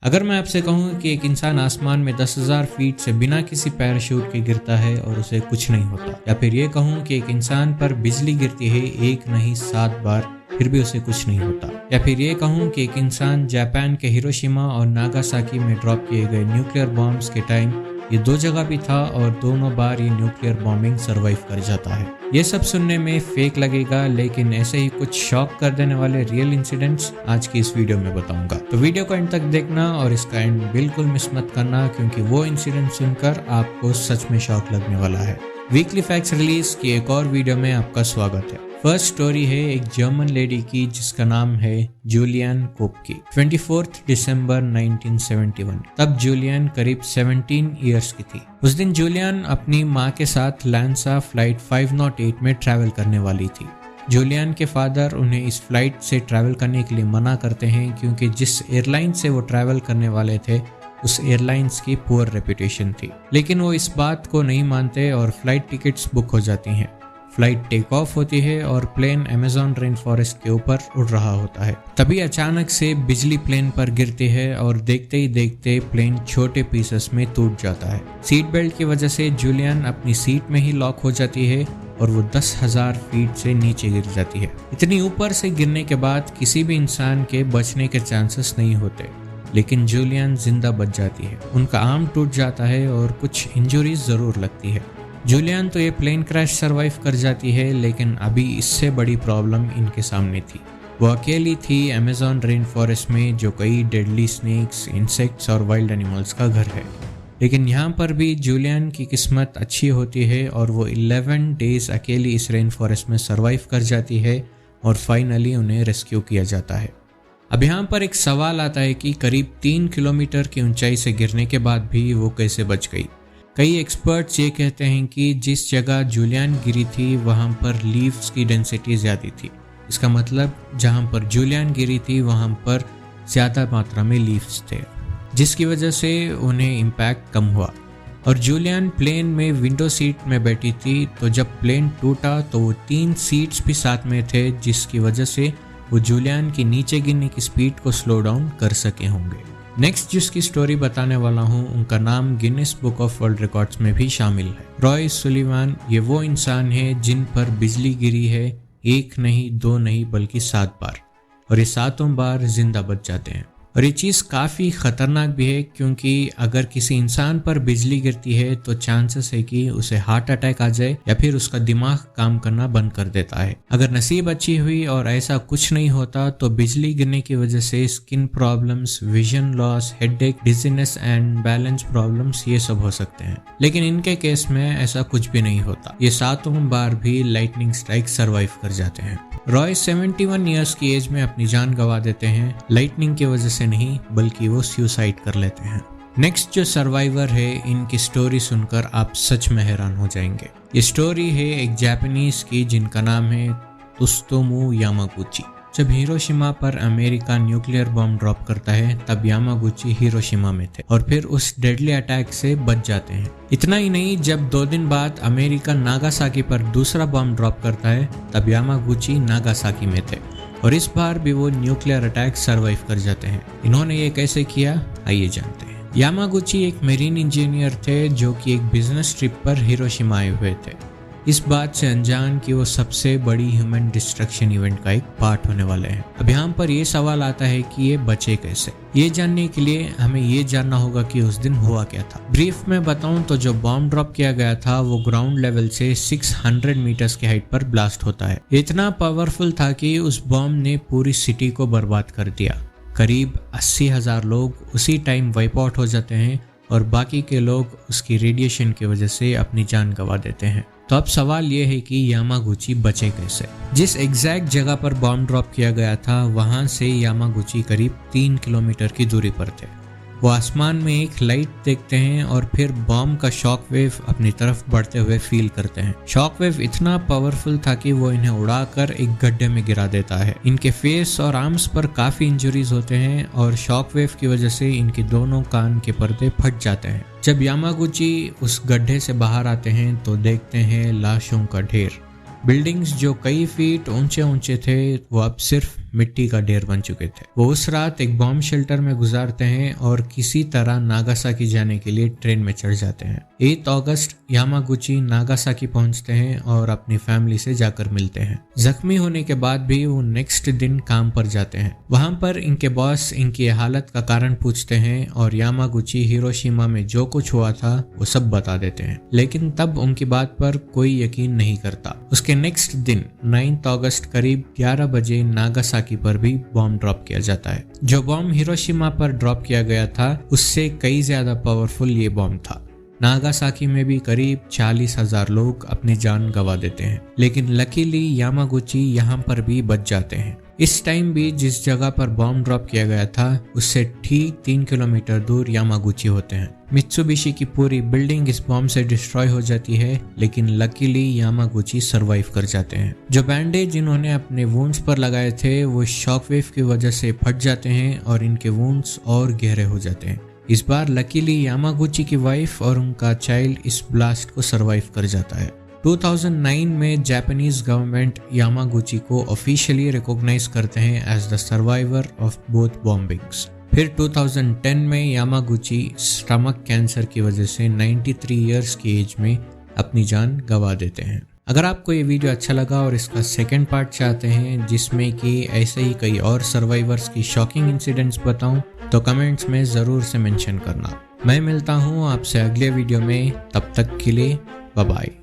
अगर मैं आपसे कहूँ कि एक इंसान आसमान में 10,000 फीट से बिना किसी पैराशूट के गिरता है और उसे कुछ नहीं होता, या फिर ये कहूँ कि एक इंसान पर बिजली गिरती है एक नहीं 7 बार फिर भी उसे कुछ नहीं होता, या फिर ये कहूँ कि एक इंसान जापान के हिरोशिमा और नागासाकी में ड्रॉप किए गए न्यूक्लियर बॉम्ब्स के टाइम ये 2 जगह भी था और दोनों बार ये न्यूक्लियर बॉम्बिंग सरवाइव कर जाता है। ये सब सुनने में फेक लगेगा, लेकिन ऐसे ही कुछ शॉक कर देने वाले रियल इंसिडेंट्स आज की इस वीडियो में बताऊंगा। तो वीडियो को एंड तक देखना और इसका एंड बिल्कुल मिस मत करना, क्योंकि वो इंसिडेंट सुनकर आपको सच में शॉक लगने वाला है। वीकली फैक्ट्स रिलीज की एक और वीडियो में आपका स्वागत है। फर्स्ट स्टोरी है एक जर्मन लेडी की जिसका नाम है जूलियन कोपकी। 24 दिसंबर 1971। तब जूलियन करीब 17 इयर्स की थी। उस दिन जूलियन अपनी माँ के साथ लैंसा फ्लाइट 508 में ट्रैवल करने वाली थी। जूलियन के फादर उन्हें इस फ्लाइट से ट्रैवल करने के लिए मना करते हैं, क्योंकि जिस एयरलाइन से वो ट्रैवल करने वाले थे उस एयरलाइंस की पुअर रेपुटेशन थी। लेकिन वो इस बात को नहीं मानते और फ्लाइट टिकट्स बुक हो जाती हैं। फ्लाइट टेक ऑफ होती है और प्लेन अमेज़न रेन फॉरेस्ट के ऊपर उड़ रहा होता है। तभी अचानक से बिजली प्लेन पर गिरती है और देखते ही देखते प्लेन छोटे पीसेस में टूट जाता है। सीट बेल्ट की वजह से जूलियन अपनी सीट में ही लॉक हो जाती है और वो 10,000 फीट से नीचे गिर जाती है। इतनी ऊपर से गिरने के बाद किसी भी इंसान के बचने के चांसेस नहीं होते, लेकिन जूलियन जिंदा बच जाती है। उनका आर्म टूट जाता है और कुछ इंजरीज जरूर लगती है। जूलियन तो ये प्लेन क्रैश सरवाइव कर जाती है, लेकिन अभी इससे बड़ी प्रॉब्लम इनके सामने थी। वो अकेली थी अमेज़न रेन फॉरेस्ट में, जो कई डेडली स्नेक्स, इंसेक्ट्स और वाइल्ड एनिमल्स का घर है। लेकिन यहाँ पर भी जूलियन की किस्मत अच्छी होती है और वो 11 डेज अकेली इस रेन फॉरेस्ट में सरवाइव कर जाती है और फाइनली उन्हें रेस्क्यू किया जाता है। अब यहाँ पर एक सवाल आता है कि करीब 3 किलोमीटर की ऊंचाई से गिरने के बाद भी वो कैसे बच गई। कई एक्सपर्ट्स ये कहते हैं कि जिस जगह जूलियन गिरी थी वहाँ पर लीव्स की डेंसिटी ज़्यादा थी। इसका मतलब जहाँ पर जूलियन गिरी थी वहाँ पर ज़्यादा मात्रा में लीव्स थे, जिसकी वजह से उन्हें इम्पैक्ट कम हुआ। और जूलियन प्लेन में विंडो सीट में बैठी थी, तो जब प्लेन टूटा तो वो 3 सीट्स भी साथ में थे, जिसकी वजह से वो जूलियन की नीचे गिरने की स्पीड को स्लो डाउन कर सके होंगे। नेक्स्ट जिसकी स्टोरी बताने वाला हूँ उनका नाम Guinness book of world records में भी शामिल है। रॉय सुलिवान। ये वो इंसान है जिन पर बिजली गिरी है एक नहीं 2 नहीं बल्कि 7 बार, और ये 7 बार जिंदा बच जाते हैं। और ये चीज़ काफ़ी ख़तरनाक भी है, क्योंकि अगर किसी इंसान पर बिजली गिरती है तो चांसेस है कि उसे हार्ट अटैक आ जाए या फिर उसका दिमाग काम करना बंद कर देता है। अगर नसीब अच्छी हुई और ऐसा कुछ नहीं होता तो बिजली गिरने की वजह से skin problems, vision loss, headache, dizziness and balance problems ये सब हो सकते हैं। लेकिन इनके केस में ऐसा कुछ भी नहीं होता। ये 7 बार भी लाइटनिंग स्ट्राइक सर्वाइव कर जाते हैं। रॉय 71 ईयर्स की एज में अपनी जान गंवा देते हैं, लाइटनिंग की वजह से नहीं बल्कि वो सुसाइड कर लेते हैं। नेक्स्ट जो सर्वाइवर है, इनकी स्टोरी सुनकर आप सच में हैरान हो जाएंगे। ये स्टोरी है एक जापानीज की जिनका नाम है त्सुतोमु यामागुची। जब हिरोशिमा पर अमेरिका न्यूक्लियर बॉम्ब ड्रॉप करता है तब यामागुची हिरोशिमा में थे और फिर उस डेडली अटैक से बच जाते हैं। इतना ही नहीं, जब 2 दिन बाद अमेरिका नागासाकी पर दूसरा बॉम्ब ड्रॉप करता है तब यामागुची नागासाकी में थे और इस बार भी वो न्यूक्लियर अटैक सरवाइव कर जाते हैं। इन्होंने ये कैसे किया, आइए जानते हैं। यामागुची एक मेरीन इंजीनियर थे जो कि एक बिजनेस ट्रिप पर हिरोशिमा आए हुए थे, इस बात से अनजान कि वो सबसे बड़ी ह्यूमन डिस्ट्रक्शन इवेंट का एक पार्ट होने वाले हैं। अब यहाँ पर ये सवाल आता है कि ये बचे कैसे। ये जानने के लिए हमें ये जानना होगा कि उस दिन हुआ क्या था। ब्रीफ में बताऊं तो जो बॉम्ब ड्रॉप किया गया था वो ग्राउंड लेवल से 600 मीटर्स की हाइट पर ब्लास्ट होता है। इतना पावरफुल था कि उस बॉम्ब ने पूरी सिटी को बर्बाद कर दिया। करीब 80,000 लोग उसी टाइम वाइप आउट हो जाते हैं और बाकी के लोग उसकी रेडिएशन की वजह से अपनी जान गंवा देते हैं। तो अब सवाल ये है कि यामागुची बचे कैसे। जिस एग्जैक्ट जगह पर बॉम्ब ड्रॉप किया गया था वहां से यामागुची करीब 3 किलोमीटर की दूरी पर थे। वो आसमान में एक लाइट देखते हैं और फिर बॉम्ब का शॉक वेव अपनी तरफ बढ़ते हुए फील करते हैं। शॉक वेव इतना पावरफुल था कि वो इन्हें उड़ाकर एक गड्ढे में गिरा देता है। इनके फेस और आर्म्स पर काफी इंजरीज होते हैं और शॉक वेव की वजह से इनके दोनों कान के पर्दे फट जाते हैं। जब यामागुची उस गड्ढे से बाहर आते हैं तो देखते हैं लाशों का ढेर। बिल्डिंग्स जो कई फीट ऊंचे ऊंचे थे वो अब सिर्फ मिट्टी का ढेर बन चुके थे। वो उस रात एक बॉम्ब शेल्टर में गुजारते हैं और किसी तरह नागासाकी जाने के लिए ट्रेन में चढ़ जाते हैं। 8 अगस्त यामागुची नागासाकी पहुंचते हैं और अपनी फैमिली से जाकर मिलते हैं। जख्मी होने के बाद भी वो नेक्स्ट दिन काम पर जाते हैं। वहां पर इनके बॉस इनकी हालत का कारण पूछते हैं और यामागुची हिरोशिमा में जो कुछ हुआ था वो सब बता देते हैं, लेकिन तब उनकी बात पर कोई यकीन नहीं करता। उसके नेक्स्ट दिन 9 अगस्त करीब 11 बजे नागासाकी पर भी बॉम्ब ड्रॉप किया जाता है। जो बॉम्ब हिरोशिमा पर ड्रॉप किया गया था उससे कई ज्यादा पावरफुल ये बॉम्ब था। नागासाकी में भी करीब 40,000 लोग अपनी जान गंवा देते हैं, लेकिन लकीली यामागुची यहाँ पर भी बच जाते हैं। इस टाइम भी जिस जगह पर बॉम्ब ड्रॉप किया गया था उससे ठीक 3 किलोमीटर दूर यामागुची होते हैं। मित्सुबिशी की पूरी बिल्डिंग इस बॉम्ब से डिस्ट्रॉय हो जाती है, लेकिन लकीली यामागुची सरवाइव कर जाते हैं। जो बैंडेज इन्होंने अपने वुंड्स पर लगाए थे वो शॉकवेव की वजह से फट जाते हैं और इनके वुंड्स और गहरे हो जाते हैं। इस बार लकीली यामागुची की वाइफ और उनका चाइल्ड इस ब्लास्ट को सरवाइव कर जाता है। 2009 में जापानीज गवर्नमेंट यामागुची को ऑफिशियली रिकॉग्नाइज करते हैं as the survivor of both bombings. फिर 2010 में यामागुची स्टमक कैंसर की वजह से 93 इयर्स की एज में अपनी जान गंवा देते हैं। अगर आपको ये वीडियो अच्छा लगा और इसका सेकंड पार्ट चाहते हैं जिसमें कि ऐसे ही कई और सर्वाइवर्स की शॉकिंग इंसिडेंट्स बताऊं, तो कमेंट्स में ज़रूर से मेंशन करना। मैं मिलता हूं आपसे अगले वीडियो में, तब तक के लिए बाय बाय।